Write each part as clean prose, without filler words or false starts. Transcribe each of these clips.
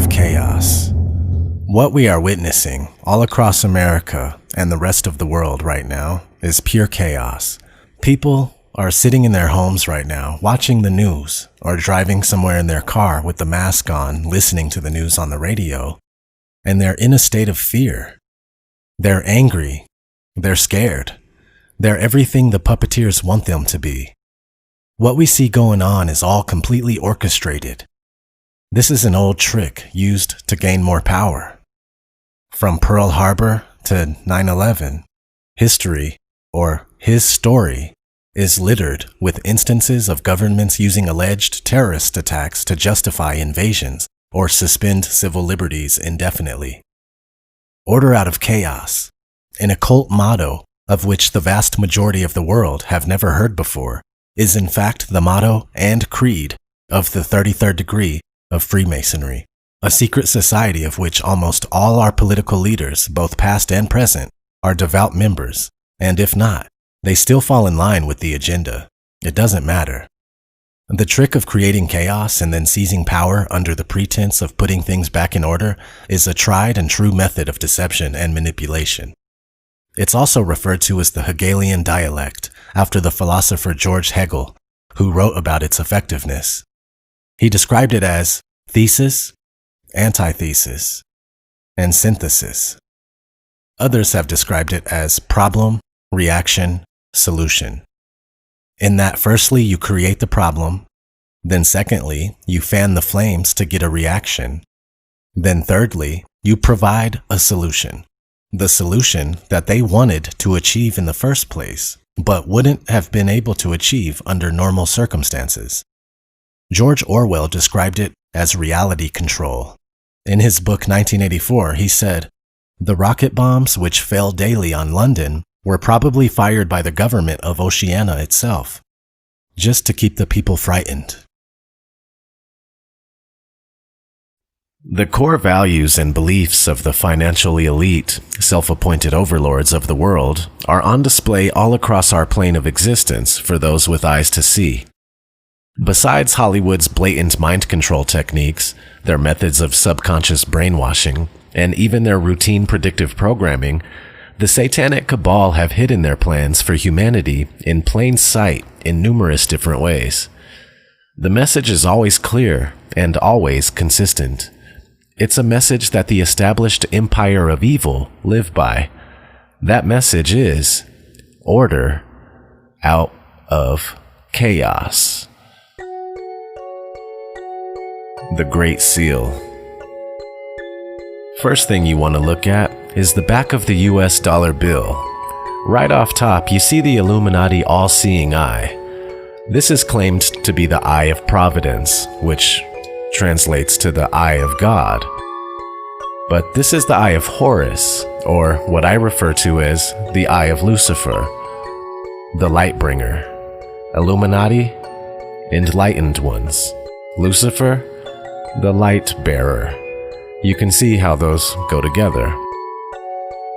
of chaos. What we are witnessing all across America and the rest of the world right now is pure chaos. People are sitting in their homes right now, watching the news, or driving somewhere in their car with the mask on, listening to the news on the radio, and they're in a state of fear. They're angry. They're scared. They're everything the puppeteers want them to be. What we see going on is all completely orchestrated. This is an old trick used to gain more power. From Pearl Harbor to 9/11, history, or his story, is littered with instances of governments using alleged terrorist attacks to justify invasions or suspend civil liberties indefinitely. Order out of chaos, an occult motto of which the vast majority of the world have never heard before, is in fact the motto and creed of the 33rd degree of Freemasonry, a secret society of which almost all our political leaders, both past and present, are devout members, and if not, they still fall in line with the agenda. It doesn't matter. The trick of creating chaos and then seizing power under the pretense of putting things back in order is a tried and true method of deception and manipulation. It's also referred to as the Hegelian dialectic, after the philosopher George Hegel, who wrote about its effectiveness. He described it as thesis, antithesis, and synthesis. Others have described it as problem, reaction, solution. In that firstly you create the problem, then secondly you fan the flames to get a reaction, then thirdly you provide a solution. The solution that they wanted to achieve in the first place, but wouldn't have been able to achieve under normal circumstances. George Orwell described it as reality control. In his book 1984, he said, "The rocket bombs which fell daily on London were probably fired by the government of Oceania itself, just to keep the people frightened." The core values and beliefs of the financially elite, self-appointed overlords of the world are on display all across our plane of existence for those with eyes to see. Besides Hollywood's blatant mind control techniques, their methods of subconscious brainwashing, and even their routine predictive programming, the satanic cabal have hidden their plans for humanity in plain sight in numerous different ways. The message is always clear and always consistent. It's a message that the established empire of evil live by. That message is order out of chaos. The Great Seal. First thing you want to look at is the back of the US dollar bill. Right off top, you see the Illuminati all-seeing eye. This is claimed to be the Eye of Providence, which translates to the Eye of God. But this is the Eye of Horus, or what I refer to as the Eye of Lucifer, the light bringer. Illuminati, enlightened ones. Lucifer, the light bearer. You can see how those go together.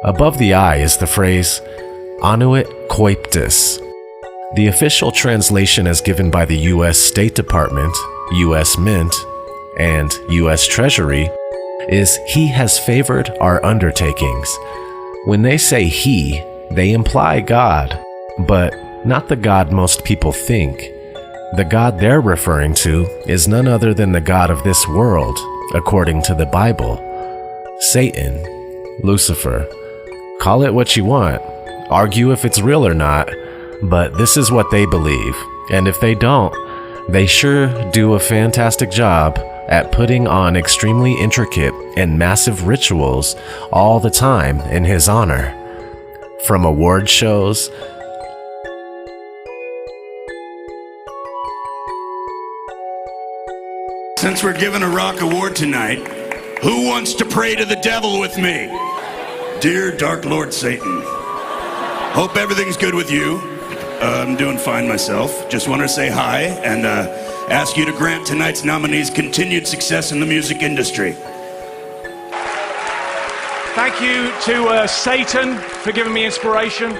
Above the eye is the phrase, Annuit Coeptus. The official translation as given by the US State Department, US Mint, and US Treasury is, "He has favored our undertakings." When they say he, they imply God, but not the God most people think. The God they're referring to is none other than the God of this world, according to the Bible. Satan, Lucifer. Call it what you want, argue if it's real or not, but this is what they believe, and if they don't, they sure do a fantastic job at putting on extremely intricate and massive rituals all the time in his honor. From award shows, since we're giving a rock award tonight, who wants to pray to the devil with me? Dear Dark Lord Satan, hope everything's good with you. I'm doing fine myself. Just want to say hi and ask you to grant tonight's nominees continued success in the music industry. Thank you to Satan for giving me inspiration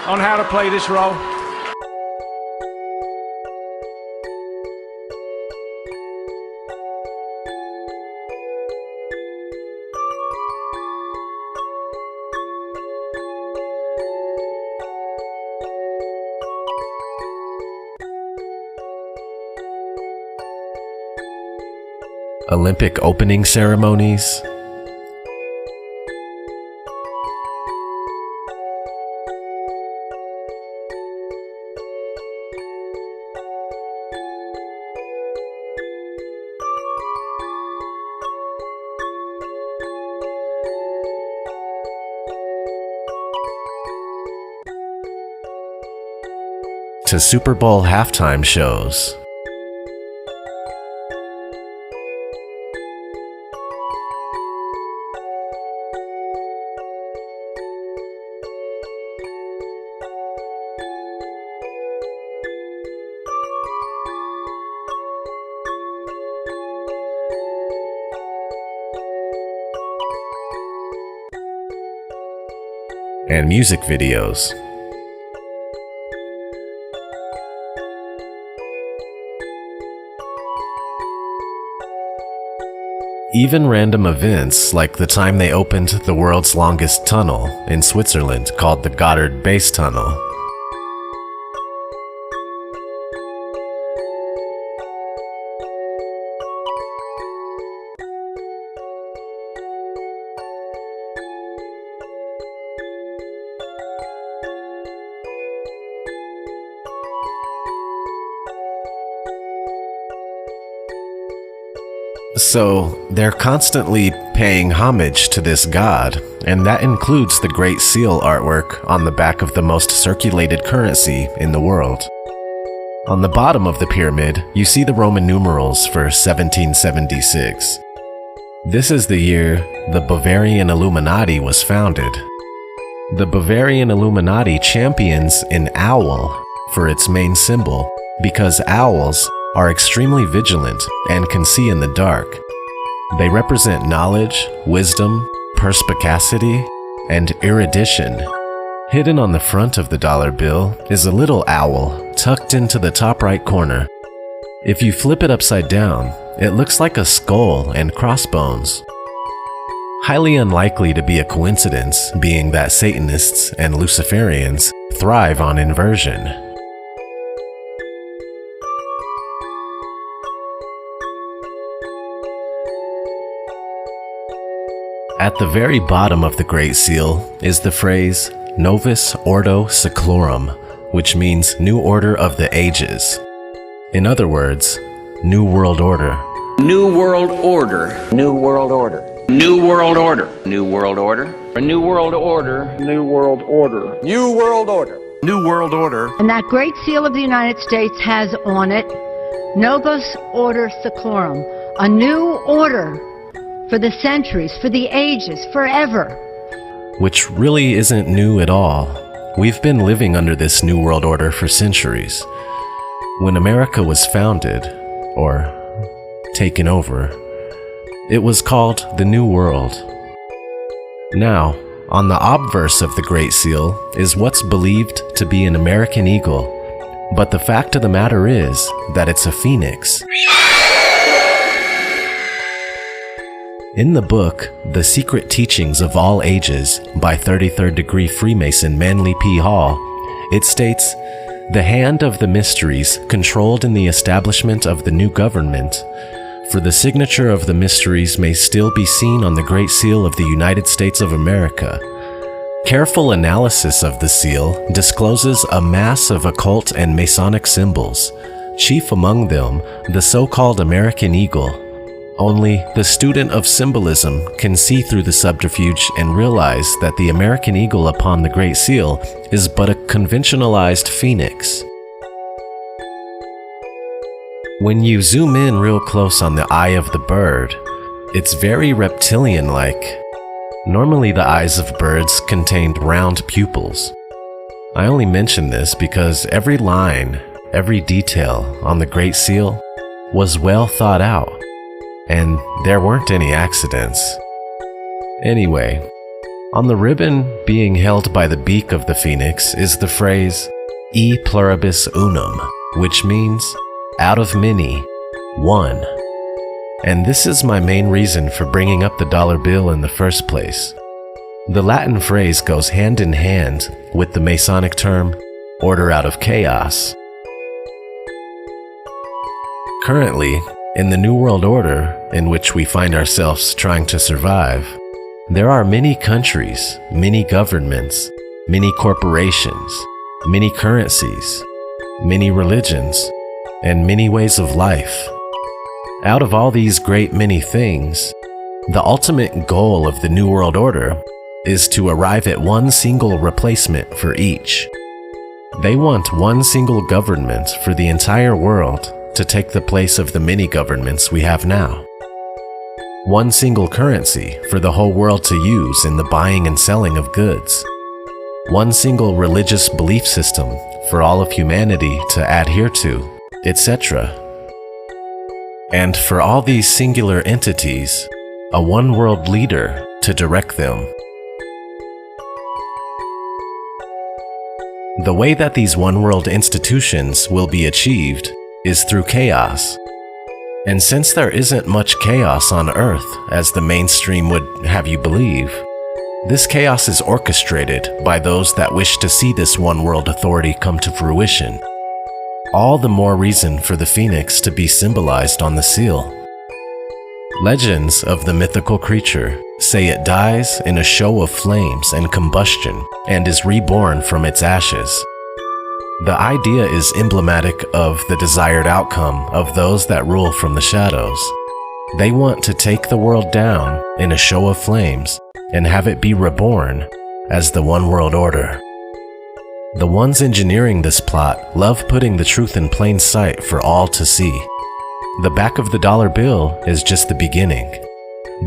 on how to play this role. Olympic opening ceremonies, to Super Bowl halftime shows. And music videos. Even random events like the time they opened the world's longest tunnel in Switzerland called the Gotthard Base Tunnel. So, they're constantly paying homage to this god, and that includes the Great Seal artwork on the back of the most circulated currency in the world. On the bottom of the pyramid, you see the Roman numerals for 1776. This is the year the Bavarian Illuminati was founded. The Bavarian Illuminati champions an owl for its main symbol because owls are extremely vigilant and can see in the dark. They represent knowledge, wisdom, perspicacity, and erudition. Hidden on the front of the dollar bill is a little owl tucked into the top right corner. If you flip it upside down, it looks like a skull and crossbones. Highly unlikely to be a coincidence, being that Satanists and Luciferians thrive on inversion. At the very bottom of the Great Seal is the phrase Novus Ordo Seclorum, which means New Order of the Ages. In other words, New World Order. New World Order. New World Order. New World Order. New World Order. A New World Order. New World Order. New World Order. New World Order. And that Great Seal of the United States has on it Novus Order Seclorum, a new order for the centuries, for the ages, forever. Which really isn't new at all. We've been living under this New World Order for centuries. When America was founded, or taken over, it was called the New World. Now, on the obverse of the Great Seal is what's believed to be an American eagle, but the fact of the matter is that it's a phoenix. In the book, The Secret Teachings of All Ages by 33rd Degree Freemason Manly P. Hall, it states, "The hand of the mysteries controlled in the establishment of the new government, for the signature of the mysteries may still be seen on the Great Seal of the United States of America. Careful analysis of the seal discloses a mass of occult and Masonic symbols, chief among them the so-called American Eagle. Only the student of symbolism can see through the subterfuge and realize that the American Eagle upon the Great Seal is but a conventionalized phoenix." When you zoom in real close on the eye of the bird, it's very reptilian-like. Normally the eyes of birds contained round pupils. I only mention this because every line, every detail on the Great Seal was well thought out. And there weren't any accidents. Anyway, on the ribbon being held by the beak of the phoenix is the phrase E pluribus unum, which means out of many, one. And this is my main reason for bringing up the dollar bill in the first place. The Latin phrase goes hand in hand with the Masonic term order out of chaos. Currently, In the New World Order, in which we find ourselves trying to survive, there are many countries, many governments, many corporations, many currencies, many religions, and many ways of life. Out of all these great many things, the ultimate goal of the New World Order is to arrive at one single replacement for each. They want one single government for the entire world to take the place of the many governments we have now. One single currency for the whole world to use in the buying and selling of goods. One single religious belief system for all of humanity to adhere to, etc. And for all these singular entities, a one-world leader to direct them. The way that these one-world institutions will be achieved is through chaos. And since there isn't much chaos on Earth, as the mainstream would have you believe, this chaos is orchestrated by those that wish to see this one-world authority come to fruition. All the more reason for the phoenix to be symbolized on the seal. Legends of the mythical creature say it dies in a show of flames and combustion and is reborn from its ashes. The idea is emblematic of the desired outcome of those that rule from the shadows. They want to take the world down in a show of flames and have it be reborn as the One World Order. The ones engineering this plot love putting the truth in plain sight for all to see. The back of the dollar bill is just the beginning,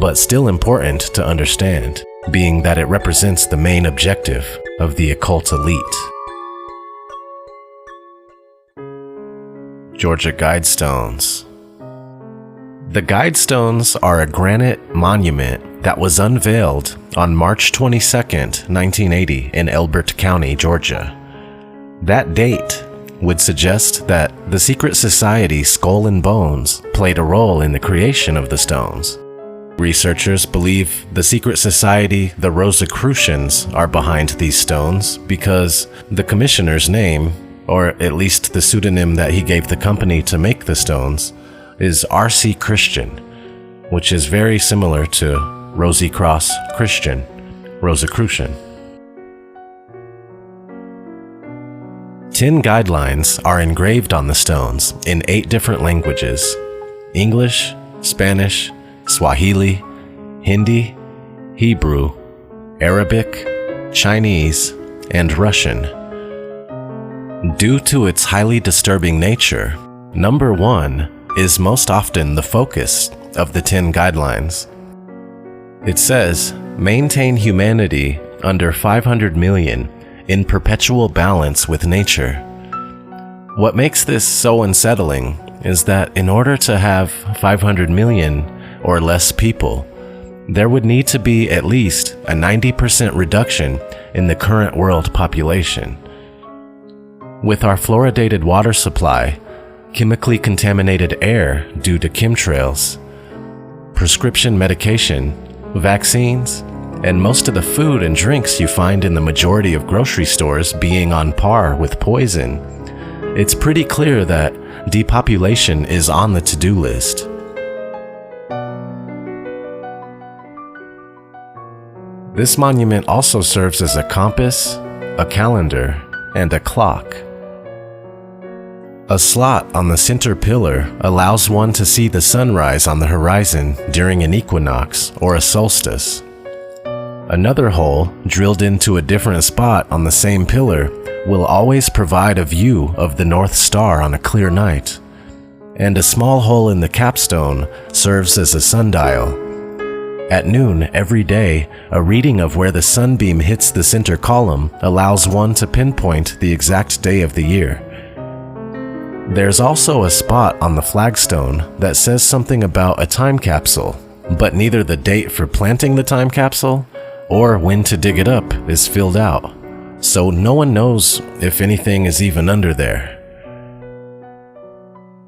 but still important to understand, being that it represents the main objective of the occult elite. Georgia Guidestones. The Guidestones are a granite monument that was unveiled on March 22, 1980 in Elbert County, Georgia. That date would suggest that the secret society Skull and Bones played a role in the creation of the stones. Researchers believe the secret society, the Rosicrucians, are behind these stones because the commissioner's name, or at least the pseudonym that he gave the company to make the stones, is R.C. Christian, which is very similar to Rosy Cross Christian, Rosicrucian. 10 guidelines are engraved on the stones in 8 different languages: English, Spanish, Swahili, Hindi, Hebrew, Arabic, Chinese, and Russian. Due to its highly disturbing nature, number 1 is most often the focus of the 10 guidelines. It says, maintain humanity under 500 million in perpetual balance with nature. What makes this so unsettling is that in order to have 500 million or less people, there would need to be at least a 90% reduction in the current world population. With our fluoridated water supply, chemically contaminated air due to chemtrails, prescription medication, vaccines, and most of the food and drinks you find in the majority of grocery stores being on par with poison, it's pretty clear that depopulation is on the to-do list. This monument also serves as a compass, a calendar, and a clock. A slot on the center pillar allows one to see the sunrise on the horizon during an equinox or a solstice. Another hole drilled into a different spot on the same pillar will always provide a view of the North Star on a clear night. And a small hole in the capstone serves as a sundial. At noon every day, a reading of where the sunbeam hits the center column allows one to pinpoint the exact day of the year. There's also a spot on the flagstone that says something about a time capsule, but neither the date for planting the time capsule or when to dig it up is filled out, so no one knows if anything is even under there.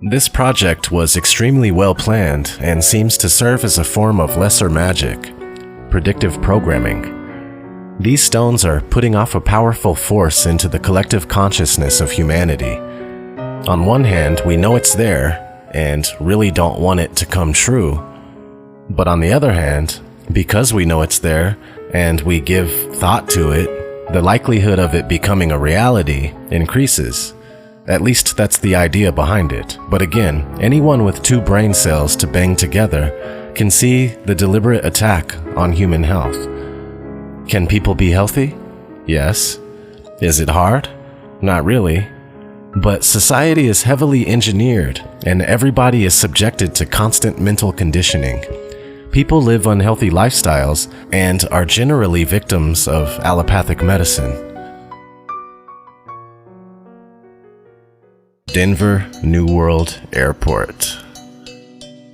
This project was extremely well planned and seems to serve as a form of lesser magic, predictive programming. These stones are putting off a powerful force into the collective consciousness of humanity. On one hand, we know it's there, and really don't want it to come true. But on the other hand, because we know it's there and we give thought to it, the likelihood of it becoming a reality increases. At least that's the idea behind it. But again, anyone with two brain cells to bang together can see the deliberate attack on human health. Can people be healthy? Yes. Is it hard? Not really. But society is heavily engineered, and everybody is subjected to constant mental conditioning. People live unhealthy lifestyles and are generally victims of allopathic medicine. Denver New World Airport.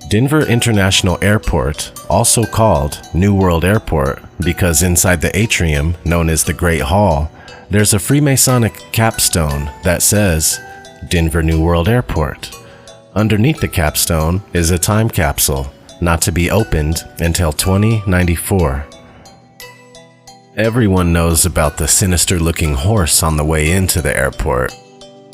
Denver International Airport, also called New World Airport because inside the atrium, known as the Great Hall, there's a Freemasonic capstone that says Denver New World Airport. Underneath the capstone is a time capsule, not to be opened until 2094. Everyone knows about the sinister-looking horse on the way into the airport.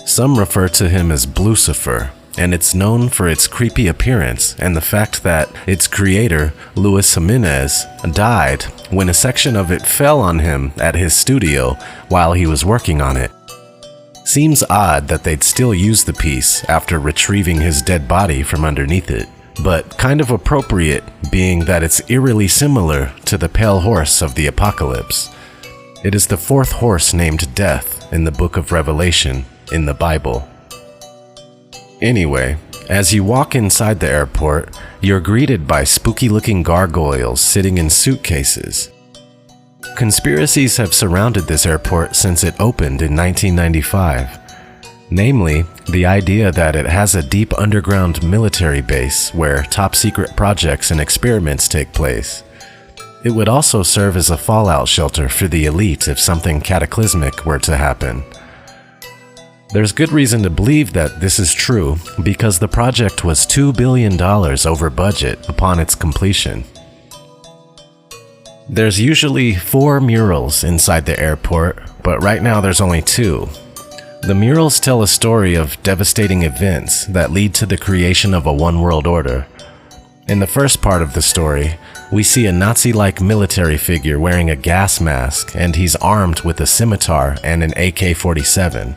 Some refer to him as Blucifer, and it's known for its creepy appearance and the fact that its creator, Luis Jimenez, died when a section of it fell on him at his studio while he was working on it. Seems odd that they'd still use the piece after retrieving his dead body from underneath it, but kind of appropriate being that it's eerily similar to the pale horse of the apocalypse. It is the fourth horse named Death in the book of Revelation in the Bible. Anyway, as you walk inside the airport, you're greeted by spooky-looking gargoyles sitting in suitcases. Conspiracies have surrounded this airport since it opened in 1995. Namely, the idea that it has a deep underground military base where top-secret projects and experiments take place. It would also serve as a fallout shelter for the elite if something cataclysmic were to happen. There's good reason to believe that this is true because the project was $2 billion over budget upon its completion. There's usually 4 murals inside the airport, but right now there's only 2. The murals tell a story of devastating events that lead to the creation of a one-world order. In the first part of the story, we see a Nazi-like military figure wearing a gas mask, and he's armed with a scimitar and an AK-47.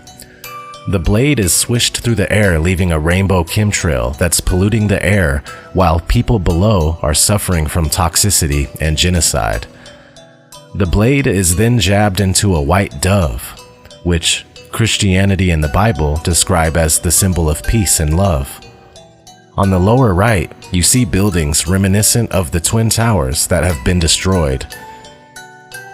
The blade is swished through the air, leaving a rainbow chemtrail that's polluting the air while people below are suffering from toxicity and genocide. The blade is then jabbed into a white dove, which Christianity and the Bible describe as the symbol of peace and love. On the lower right, you see buildings reminiscent of the Twin Towers that have been destroyed.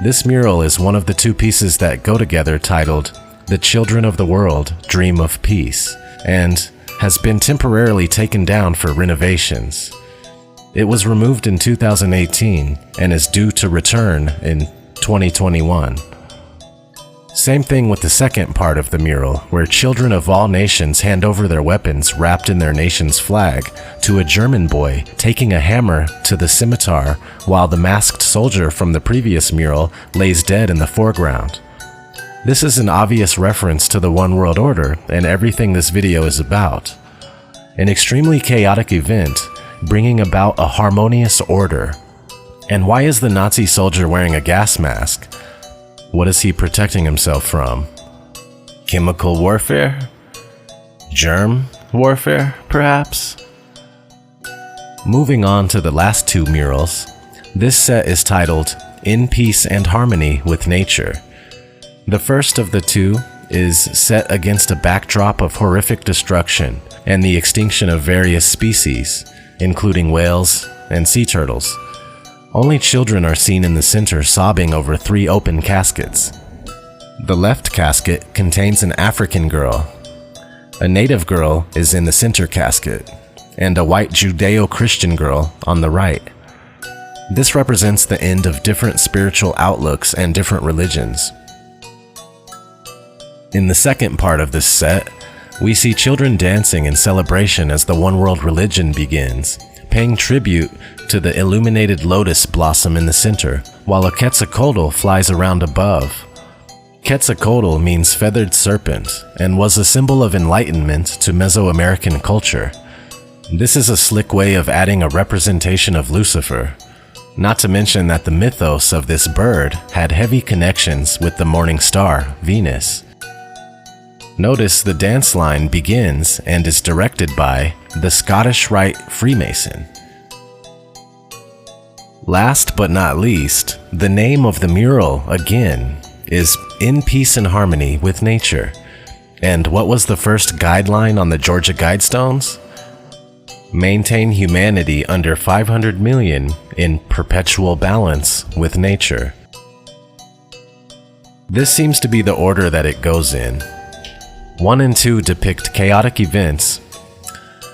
This mural is one of the 2 pieces that go together titled The Children of the World Dream of Peace, and has been temporarily taken down for renovations. It was removed in 2018 and is due to return in 2021. Same thing with the second part of the mural, where children of all nations hand over their weapons wrapped in their nation's flag to a German boy taking a hammer to the scimitar while the masked soldier from the previous mural lays dead in the foreground. This is an obvious reference to the One World Order and everything this video is about. An extremely chaotic event, bringing about a harmonious order. And why is the Nazi soldier wearing a gas mask? What is he protecting himself from? Chemical warfare? Germ warfare, perhaps? Moving on to the last 2 murals, this set is titled In Peace and Harmony with Nature. The first of the 2 is set against a backdrop of horrific destruction and the extinction of various species, including whales and sea turtles. Only children are seen in the center sobbing over 3 open caskets. The left casket contains an African girl. A native girl is in the center casket, and a white Judeo-Christian girl on the right. This represents the end of different spiritual outlooks and different religions. In the second part of this set, we see children dancing in celebration as the one world religion begins, paying tribute to the illuminated lotus blossom in the center, while a Quetzalcoatl flies around above. Quetzalcoatl means feathered serpent and was a symbol of enlightenment to Mesoamerican culture. This is a slick way of adding a representation of Lucifer, not to mention that the mythos of this bird had heavy connections with the morning star, Venus. Notice the dance line begins and is directed by the Scottish Rite Freemason. Last but not least, the name of the mural, again, is In Peace and Harmony with Nature. And what was the first guideline on the Georgia Guidestones? Maintain humanity under 500 million in perpetual balance with nature. This seems to be the order that it goes in. 1 and 2 depict chaotic events,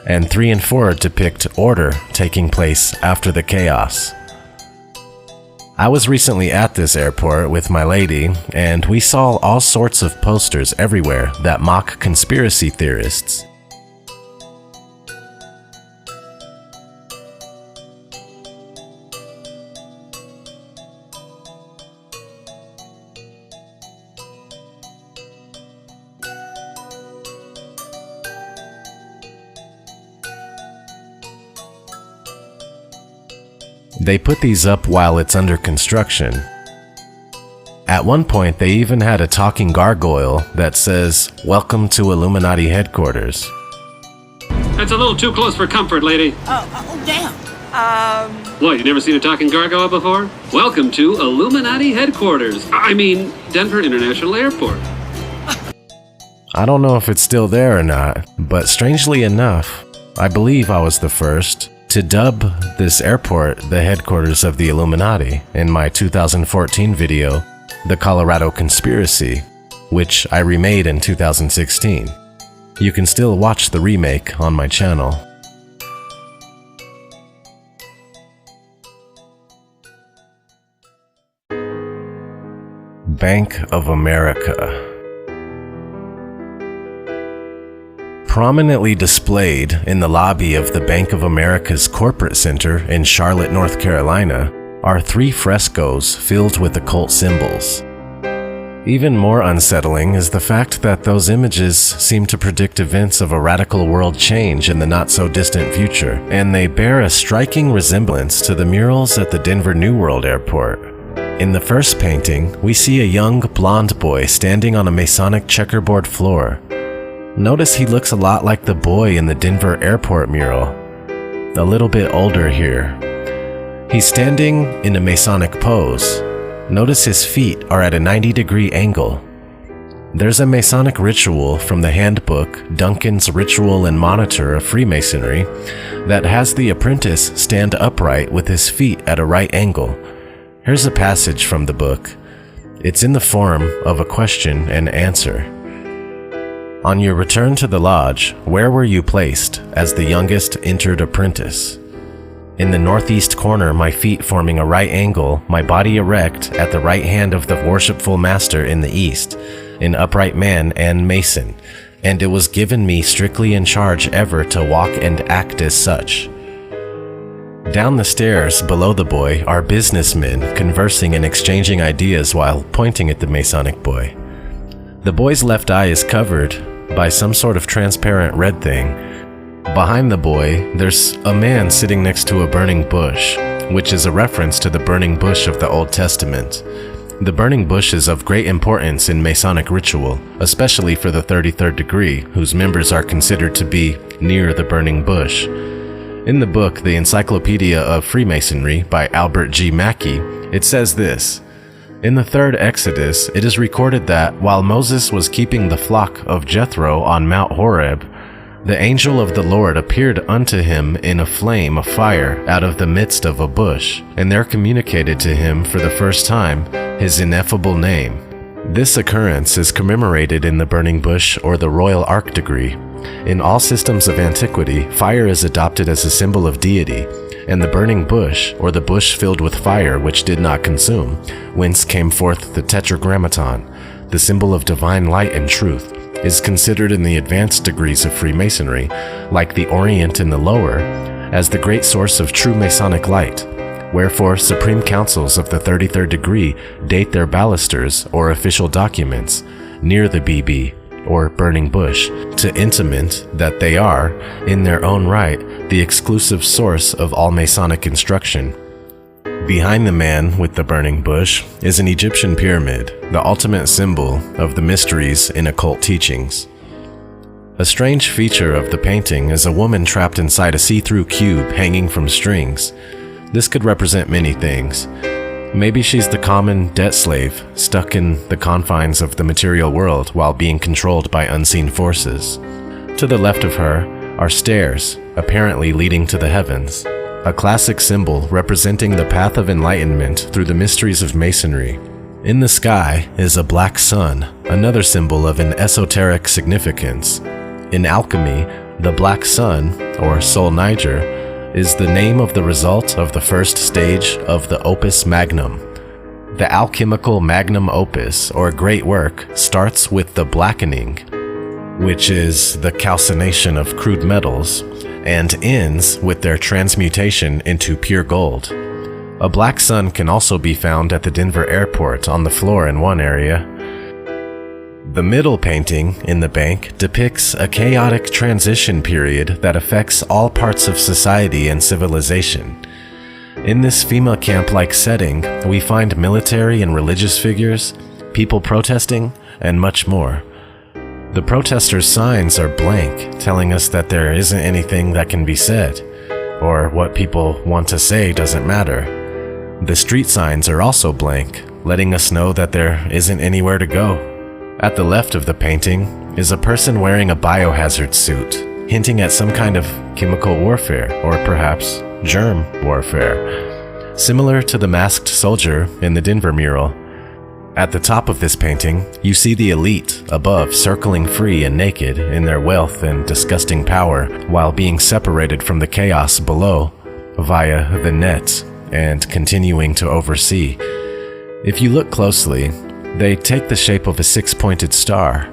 and 3 and 4 depict order taking place after the chaos. I was recently at this airport with my lady, and we saw all sorts of posters everywhere that mock conspiracy theorists. They put these up while it's under construction. At one point, they even had a talking gargoyle that says, "Welcome to Illuminati headquarters." That's a little too close for comfort, lady. Oh, damn. What, you never seen a talking gargoyle before? Welcome to Illuminati headquarters. I mean, Denver International Airport. I don't know if it's still there or not, but strangely enough, I believe I was the first to dub this airport the headquarters of the Illuminati in my 2014 video, The Colorado Conspiracy, which I remade in 2016. You can still watch the remake on my channel. Bank of America. Prominently displayed in the lobby of the Bank of America's corporate center in Charlotte, North Carolina, are 3 frescoes filled with occult symbols. Even more unsettling is the fact that those images seem to predict events of a radical world change in the not-so-distant future, and they bear a striking resemblance to the murals at the Denver New World Airport. In the first painting, we see a young blonde boy standing on a Masonic checkerboard floor. Notice he looks a lot like the boy in the Denver airport mural, a little bit older here. He's standing in a Masonic pose. Notice his feet are at a 90-degree angle. There's a Masonic ritual from the handbook, Duncan's Ritual and Monitor of Freemasonry, that has the apprentice stand upright with his feet at a right angle. Here's a passage from the book. It's in the form of a question and answer. On your return to the lodge, where were you placed as the youngest entered apprentice? In the northeast corner, my feet forming a right angle, my body erect at the right hand of the worshipful master in the east, an upright man and mason, and it was given me strictly in charge ever to walk and act as such. Down the stairs below the boy are businessmen conversing and exchanging ideas while pointing at the Masonic boy. The boy's left eye is covered by some sort of transparent red thing. Behind the boy, there's a man sitting next to a burning bush, which is a reference to the burning bush of the Old Testament. The burning bush is of great importance in Masonic ritual, especially for the 33rd degree, whose members are considered to be near the burning bush. In the book, The Encyclopedia of Freemasonry by Albert G. Mackey, it says this: in the 3rd Exodus, it is recorded that while Moses was keeping the flock of Jethro on Mount Horeb, the angel of the Lord appeared unto him in a flame of fire out of the midst of a bush, and there communicated to him for the first time his ineffable name. This occurrence is commemorated in the burning bush or the royal ark degree. In all systems of antiquity, fire is adopted as a symbol of deity, and the burning bush, or the bush filled with fire which did not consume, whence came forth the tetragrammaton, the symbol of divine light and truth, is considered in the advanced degrees of Freemasonry, like the Orient in the lower, as the great source of true Masonic light. Wherefore, supreme councils of the 33rd degree date their balusters or official documents near the BB, or burning bush, to intimate that they are, in their own right, the exclusive source of all Masonic instruction. Behind the man with the burning bush is an Egyptian pyramid, the ultimate symbol of the mysteries in occult teachings. A strange feature of the painting is a woman trapped inside a see-through cube hanging from strings. This could represent many things. Maybe she's the common debt slave, stuck in the confines of the material world while being controlled by unseen forces. To the left of her are stairs, apparently leading to the heavens, a classic symbol representing the path of enlightenment through the mysteries of Masonry. In the sky is a black sun, another symbol of an esoteric significance. In alchemy, the black sun, or Sol Niger, is the name of the result of the first stage of the opus magnum. The alchemical magnum opus, or great work, starts with the blackening, which is the calcination of crude metals, and ends with their transmutation into pure gold. A black sun can also be found at the Denver airport on the floor in one area. The middle painting in the bank depicts a chaotic transition period that affects all parts of society and civilization. In this FEMA camp-like setting, we find military and religious figures, people protesting, and much more. The protesters' signs are blank, telling us that there isn't anything that can be said, or what people want to say doesn't matter. The street signs are also blank, letting us know that there isn't anywhere to go. At the left of the painting is a person wearing a biohazard suit, hinting at some kind of chemical warfare, or perhaps germ warfare, similar to the masked soldier in the Denver mural. At the top of this painting, you see the elite above circling free and naked in their wealth and disgusting power, while being separated from the chaos below via the net and continuing to oversee. If you look closely, they take the shape of a six-pointed star.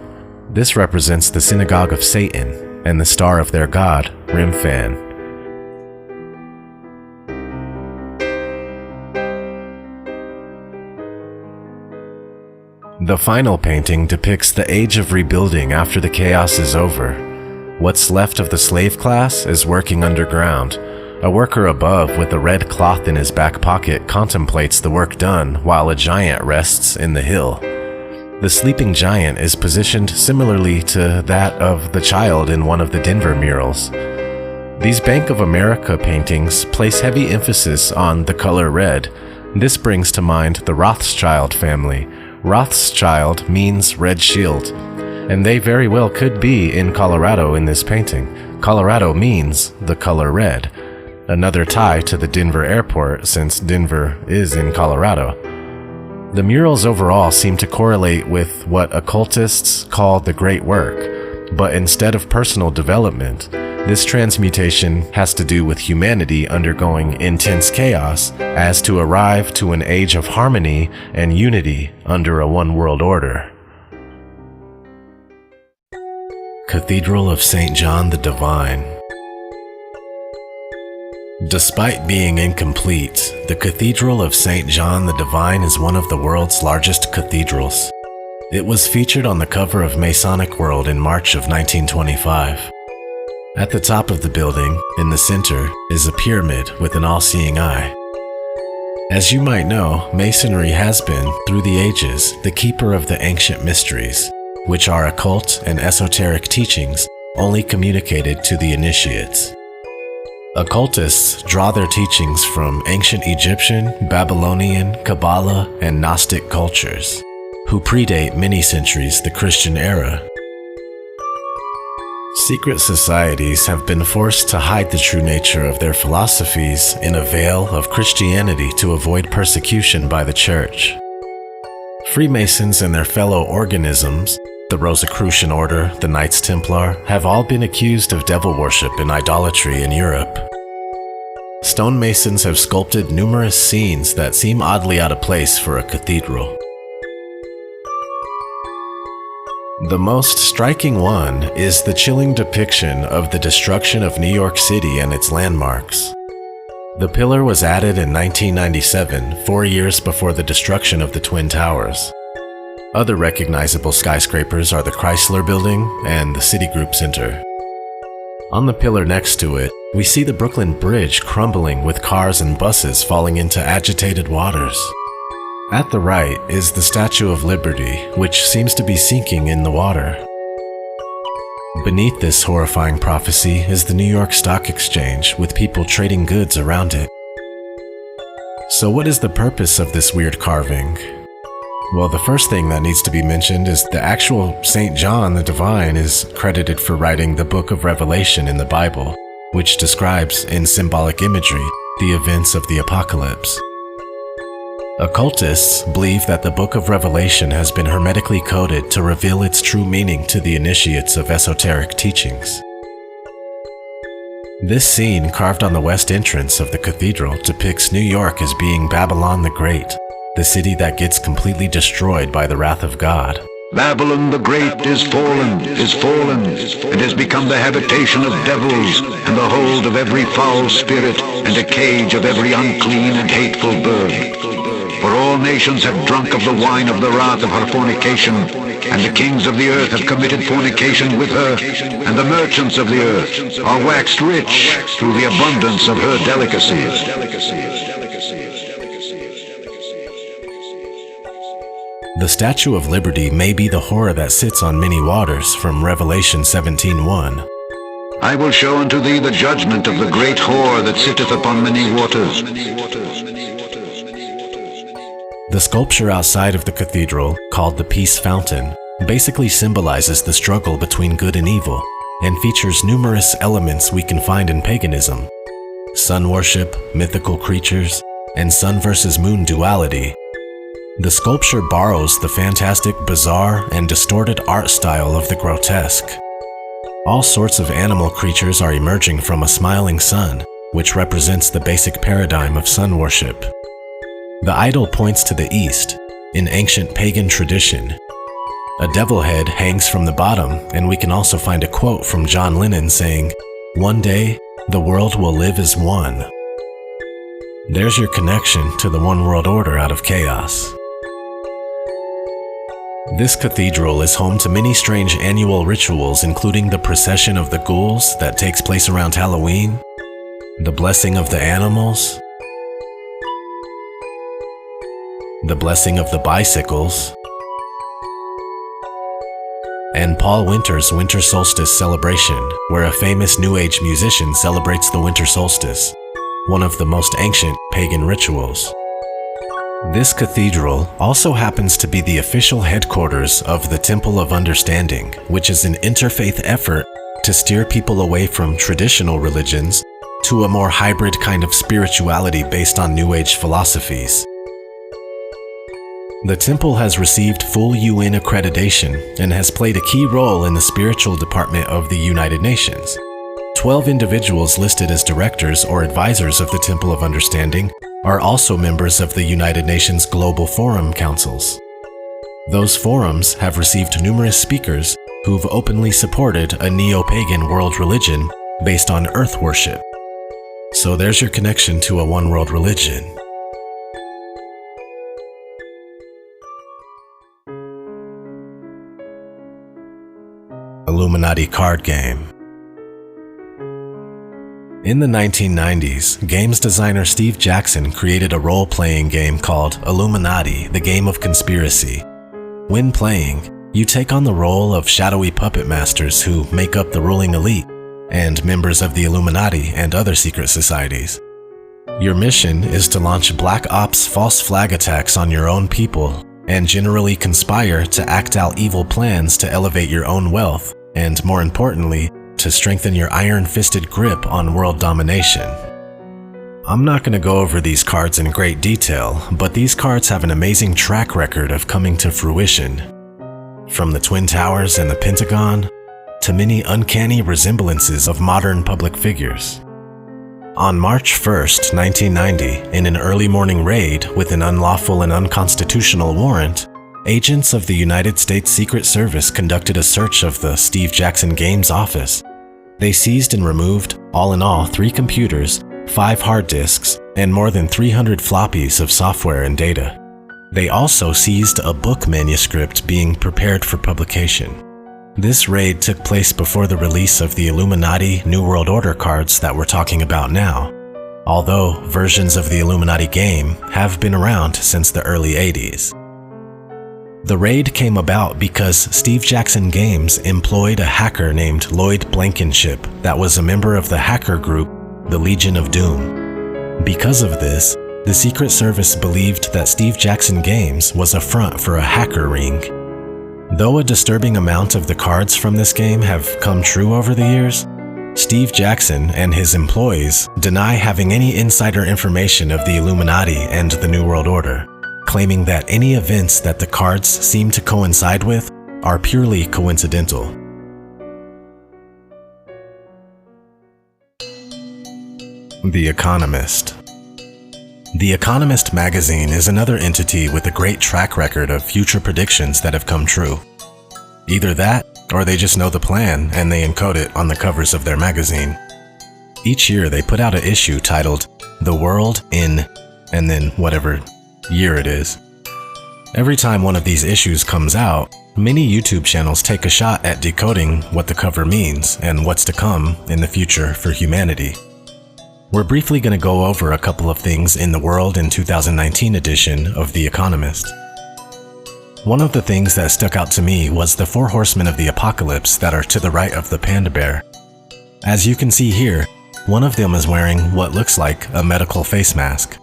This represents the synagogue of Satan and the star of their god, Remphan. The final painting depicts the age of rebuilding after the chaos is over. What's left of the slave class is working underground. A worker above with a red cloth in his back pocket contemplates the work done while a giant rests in the hill. The sleeping giant is positioned similarly to that of the child in one of the Denver murals. These Bank of America paintings place heavy emphasis on the color red. This brings to mind the Rothschild family. Rothschild means red shield, and they very well could be in Colorado in this painting. Colorado means the color red. Another tie to the Denver airport, since Denver is in Colorado. The murals overall seem to correlate with what occultists call the great work, but instead of personal development, this transmutation has to do with humanity undergoing intense chaos as to arrive to an age of harmony and unity under a one-world order. Cathedral of St. John the Divine. Despite being incomplete, the Cathedral of St. John the Divine is one of the world's largest cathedrals. It was featured on the cover of Masonic World in March of 1925. At the top of the building, in the center, is a pyramid with an all-seeing eye. As you might know, Masonry has been, through the ages, the keeper of the ancient mysteries, which are occult and esoteric teachings only communicated to the initiates. Occultists draw their teachings from ancient Egyptian, Babylonian, Kabbalah, and Gnostic cultures, who predate many centuries the Christian era. Secret societies have been forced to hide the true nature of their philosophies in a veil of Christianity to avoid persecution by the Church. Freemasons and their fellow organisms, the Rosicrucian Order, the Knights Templar, have all been accused of devil worship and idolatry in Europe. Stonemasons have sculpted numerous scenes that seem oddly out of place for a cathedral. The most striking one is the chilling depiction of the destruction of New York City and its landmarks. The pillar was added in 1997, 4 years before the destruction of the Twin Towers. Other recognizable skyscrapers are the Chrysler Building and the Citigroup Center. On the pillar next to it We see the Brooklyn Bridge crumbling with cars and buses falling into agitated waters. At the right is the Statue of Liberty, which seems to be sinking in the water. Beneath this horrifying prophecy is the New York Stock Exchange, with people trading goods around it. So what is the purpose of this weird carving? Well, the first thing that needs to be mentioned is the actual St. John the Divine is credited for writing the Book of Revelation in the Bible, which describes, in symbolic imagery, the events of the apocalypse. Occultists believe that the Book of Revelation has been hermetically coded to reveal its true meaning to the initiates of esoteric teachings. This scene carved on the west entrance of the cathedral depicts New York as being Babylon the Great, the city that gets completely destroyed by the wrath of God. Babylon the Great is fallen, and has become the habitation of devils, and the hold of every foul spirit, and a cage of every unclean and hateful bird. For all nations have drunk of the wine of the wrath of her fornication, and the kings of the earth have committed fornication with her, and the merchants of the earth are waxed rich through the abundance of her delicacies. The Statue of Liberty may be the horror that sits on many waters from Revelation 17:1. I will show unto thee the judgment of the great whore that sitteth upon many waters. The sculpture outside of the cathedral, called the Peace Fountain, basically symbolizes the struggle between good and evil, and features numerous elements we can find in paganism: sun worship, mythical creatures, and sun versus moon duality. The sculpture borrows the fantastic, bizarre, and distorted art style of the grotesque. All sorts of animal creatures are emerging from a smiling sun, which represents the basic paradigm of sun worship. The idol points to the east, in ancient pagan tradition. A devil head hangs from the bottom, and we can also find a quote from John Lennon saying, "One day, the world will live as one." There's your connection to the one world order out of chaos. This cathedral is home to many strange annual rituals, including the procession of the ghouls that takes place around Halloween, the blessing of the animals, the blessing of the bicycles, and Paul Winter's Winter Solstice celebration, where a famous New Age musician celebrates the winter solstice, one of the most ancient pagan rituals. This cathedral also happens to be the official headquarters of the Temple of Understanding, which is an interfaith effort to steer people away from traditional religions to a more hybrid kind of spirituality based on New Age philosophies. The temple has received full UN accreditation and has played a key role in the spiritual department of the United Nations. 12 individuals listed as directors or advisors of the Temple of Understanding are also members of the United Nations Global Forum Councils. Those forums have received numerous speakers who've openly supported a neo-pagan world religion based on earth worship. So there's your connection to a one-world religion. Illuminati card game. In the 1990s, games designer Steve Jackson created a role-playing game called Illuminati, the Game of Conspiracy. When playing, you take on the role of shadowy puppet masters who make up the ruling elite and members of the Illuminati and other secret societies. Your mission is to launch Black Ops false flag attacks on your own people and generally conspire to act out evil plans to elevate your own wealth and, more importantly, to strengthen your iron-fisted grip on world domination. I'm not going to go over these cards in great detail, but these cards have an amazing track record of coming to fruition. From the Twin Towers and the Pentagon, to many uncanny resemblances of modern public figures. On March 1st, 1990, in an early morning raid with an unlawful and unconstitutional warrant, agents of the United States Secret Service conducted a search of the Steve Jackson Games office. They seized and removed, all in all, 3 computers, 5 hard disks, and more than 300 floppies of software and data. They also seized a book manuscript being prepared for publication. This raid took place before the release of the Illuminati New World Order cards that we're talking about now, although versions of the Illuminati game have been around since the early 80s. The raid came about because Steve Jackson Games employed a hacker named Lloyd Blankenship that was a member of the hacker group, the Legion of Doom. Because of this, the Secret Service believed that Steve Jackson Games was a front for a hacker ring. Though a disturbing amount of the cards from this game have come true over the years, Steve Jackson and his employees deny having any insider information of the Illuminati and the New World Order, claiming that any events that the cards seem to coincide with are purely coincidental. The Economist. The Economist magazine is another entity with a great track record of future predictions that have come true. Either that, or they just know the plan and they encode it on the covers of their magazine. Each year they put out an issue titled The World in, and then whatever year it is. Every time one of these issues comes out, many YouTube channels take a shot at decoding what the cover means and what's to come in the future for humanity. We're briefly going to go over a couple of things in the World in 2019 edition of The Economist. One of the things that stuck out to me was the 4 horsemen of the apocalypse that are to the right of the panda bear. As you can see here, one of them is wearing what looks like a medical face mask.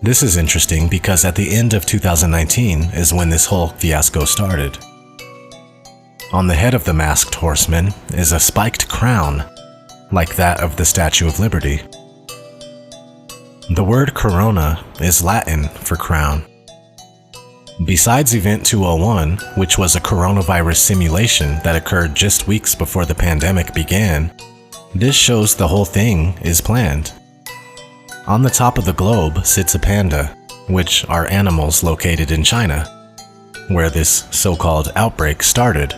This is interesting because at the end of 2019 is when this whole fiasco started. On the head of the masked horseman is a spiked crown, like that of the Statue of Liberty. The word corona is Latin for crown. Besides Event 201, which was a coronavirus simulation that occurred just weeks before the pandemic began, this shows the whole thing is planned. On the top of the globe sits a panda, which are animals located in China, where this so-called outbreak started.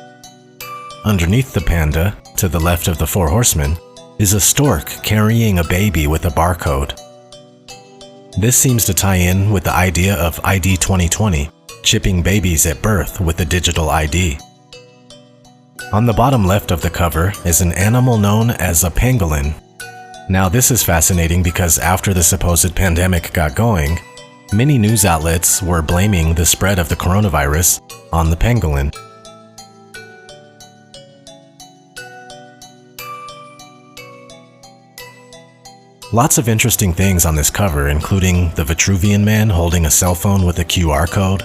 Underneath the panda, to the left of the 4 horsemen, is a stork carrying a baby with a barcode. This seems to tie in with the idea of ID 2020, chipping babies at birth with a digital ID. On the bottom left of the cover is an animal known as a pangolin. Now this is fascinating because after the supposed pandemic got going, many news outlets were blaming the spread of the coronavirus on the pangolin. Lots of interesting things on this cover, including the Vitruvian Man holding a cell phone with a QR code,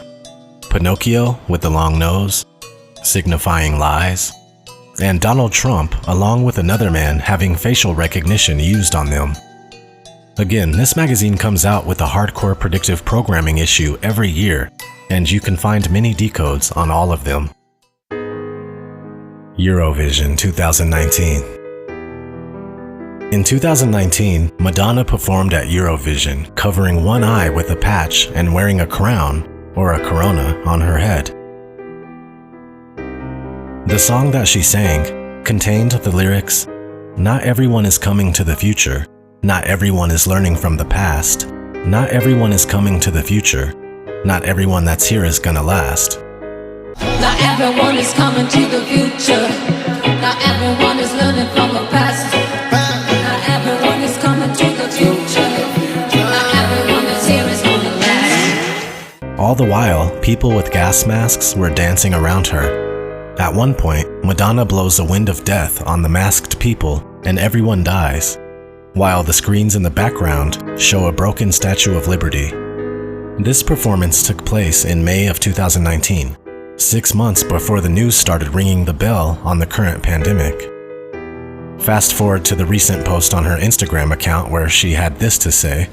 Pinocchio with the long nose, signifying lies, and Donald Trump along with another man having facial recognition used on them. Again, this magazine comes out with a hardcore predictive programming issue every year, and you can find many decodes on all of them. Eurovision 2019. In 2019, Madonna performed at Eurovision, covering one eye with a patch and wearing a crown, or a corona, on her head. The song that she sang contained the lyrics, "Not everyone is coming to the future. Not everyone is learning from the past. Not everyone is coming to the future. Not everyone that's here is gonna last." Not everyone is coming to the future. Not everyone is learning from the past. Not everyone is coming to the future. Not everyone that's here is gonna last. All the while, people with gas masks were dancing around her. At one point, Madonna blows a wind of death on the masked people and everyone dies, while the screens in the background show a broken Statue of Liberty. This performance took place in May of 2019, 6 months before the news started ringing the bell on the current pandemic. Fast forward to the recent post on her Instagram account where she had this to say.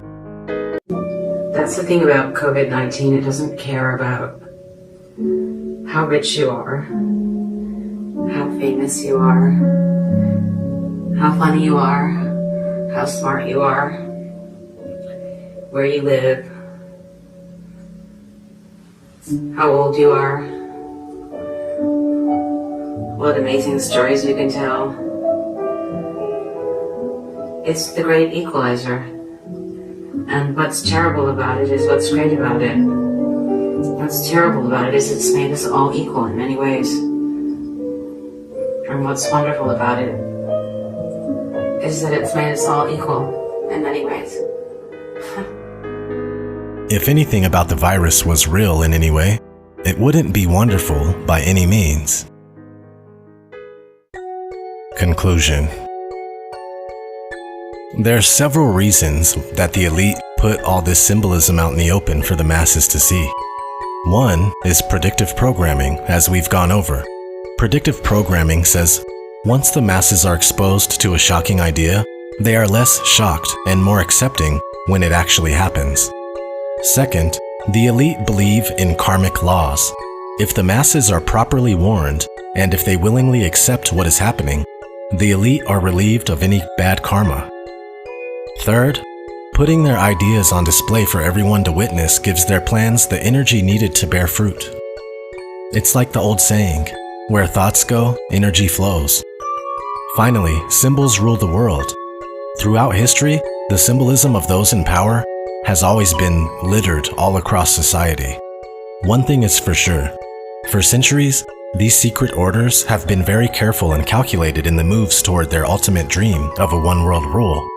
That's the thing about COVID-19, it doesn't care about how rich you are, how famous you are, how funny you are, how smart you are, where you live, how old you are, what amazing stories you can tell. It's the great equalizer. And what's terrible about it is what's great about it. What's terrible about it is it's made us all equal in many ways. And what's wonderful about it is that it's made us all equal in many ways. If anything about the virus was real in any way, it wouldn't be wonderful by any means. Conclusion. There are several reasons that the elite put all this symbolism out in the open for the masses to see. One is predictive programming, as we've gone over. Predictive programming says, once the masses are exposed to a shocking idea, they are less shocked and more accepting when it actually happens. Second, the elite believe in karmic laws. If the masses are properly warned, and if they willingly accept what is happening, the elite are relieved of any bad karma. Third, putting their ideas on display for everyone to witness gives their plans the energy needed to bear fruit. It's like the old saying, where thoughts go, energy flows. Finally, symbols rule the world. Throughout history, the symbolism of those in power has always been littered all across society. One thing is for sure. For centuries, these secret orders have been very careful and calculated in the moves toward their ultimate dream of a one-world rule.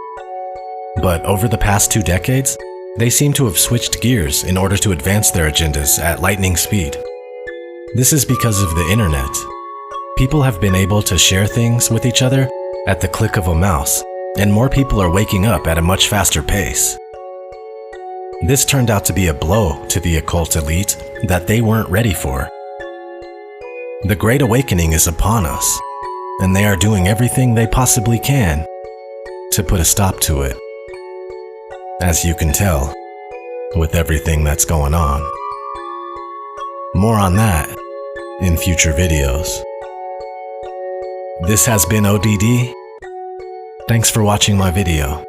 But over the past 2 decades, they seem to have switched gears in order to advance their agendas at lightning speed. This is because of the internet. People have been able to share things with each other at the click of a mouse, and more people are waking up at a much faster pace. This turned out to be a blow to the occult elite that they weren't ready for. The Great Awakening is upon us, and they are doing everything they possibly can to put a stop to it. As you can tell, with everything that's going on. More on that in future videos. This has been ODD. Thanks for watching my video.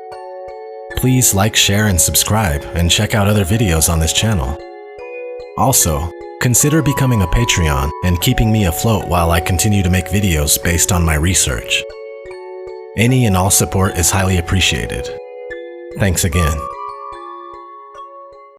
Please like, share, and subscribe, and check out other videos on this channel. Also, consider becoming a Patreon and keeping me afloat while I continue to make videos based on my research. Any and all support is highly appreciated. Thanks again.